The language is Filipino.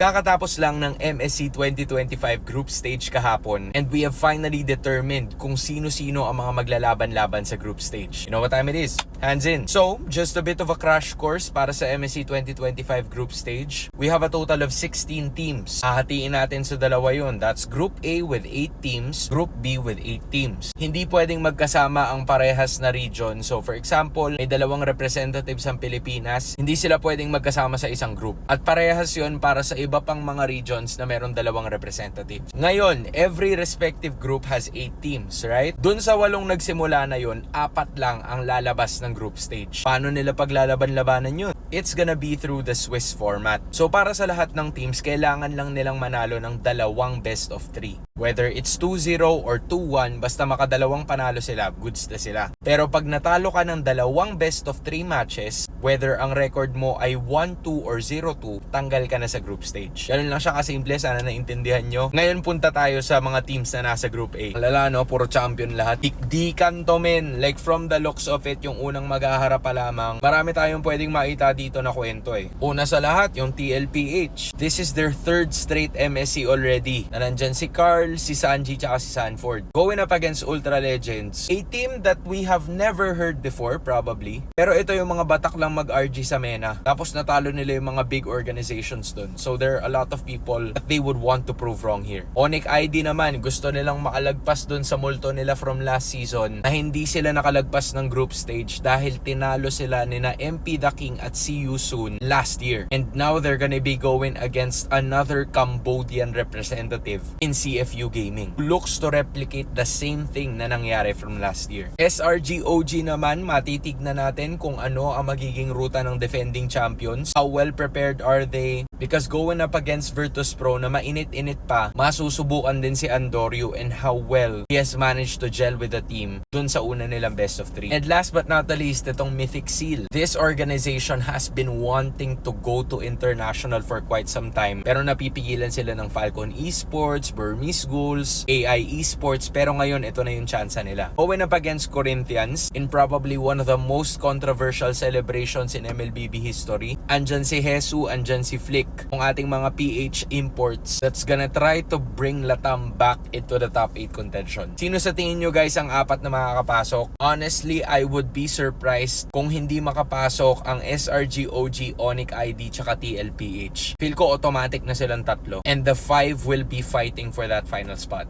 Kakatapos lang ng MSC 2025 group stage kahapon and we have finally determined kung sino-sino ang mga maglalaban-laban sa group stage. You know what time it is? Hands in. So, just a bit of a crash course para sa MSC 2025 group stage. We have a total of 16 teams. Hahatiin natin sa dalawa yun. That's Group A with 8 teams, Group B with 8 teams. Hindi pwedeng magkasama ang parehas na region. So, for example, may dalawang representatives ang Pilipinas. Hindi sila pwedeng magkasama sa isang group. At parehas yun para sa iba pang mga regions na meron dalawang representative. Ngayon, every respective group has 8 teams, right? Dun sa 8 nagsimula na yun, 4 lang ang lalabas ng group stage. Paano nila paglalaban-labanan yun? It's gonna be through the Swiss format. So para sa lahat ng teams, kailangan lang nilang manalo ng dalawang best of 3. Whether it's 2-0 or 2-1, basta makadalawang panalo sila, goods na sila. Pero pag natalo ka ng dalawang best of 3 matches, whether ang record mo ay 1-2 or 0-2, tanggal ka na sa group stage. Ganun lang siya kasimple, sana naintindihan nyo. Ngayon punta tayo sa mga teams na nasa group A. Alala no, puro champion lahat. Di kanto men, like from the looks of it, yung unang maghaharap pa lamang. Marami tayong pwedeng makita dito na kwento eh. Una sa lahat, yung TLPH. This is their 3rd straight MSC already. Na nandyan si Carl, si Sanji, tsaka si Sanford. Going up against Ultra Legends. A team that we have never heard before, probably. Pero ito yung mga batak lang mag-RG sa MENA. Tapos natalo nila yung mga big organizations dun. So there are a lot of people that they would want to prove wrong here. Onyx ID naman, gusto nilang makalagpas dun sa multo nila from last season na hindi sila nakalagpas ng group stage dahil tinalo sila nina MP The King at See You Soon last year. And now they're gonna be going against another Cambodian representative in CFU Gaming. Looks to replicate the same thing na nangyari from last year. SRG OG naman, matitignan natin kung ano ang magiging ruta ng defending champions. How well prepared are they? Because going up against Virtus Pro na mainit-init pa, masusubukan din si Andorio and how well he has managed to gel with the team dun sa una nilang best of 3. And last but not the least, itong Mythic Seal. This organization has been wanting to go to international for quite some time. Pero napipigilan sila ng Falcon Esports, Burmese Ghouls, AI Esports. Pero ngayon, ito na yung chance nila. Going up against Corinthians in probably one of the most controversial celebrations in MLBB history. Andyan si Jesu, andyan si Flick. Kung ating mga PH imports that's gonna try to bring Latam back into the top 8 contention. Sino sa tingin nyo guys ang 4 na makakapasok? Honestly, I would be surprised kung hindi makapasok ang SRG OG, Onyx ID, tsaka TLPH. Feel ko automatic na silang 3. And the 5 will be fighting for that final spot.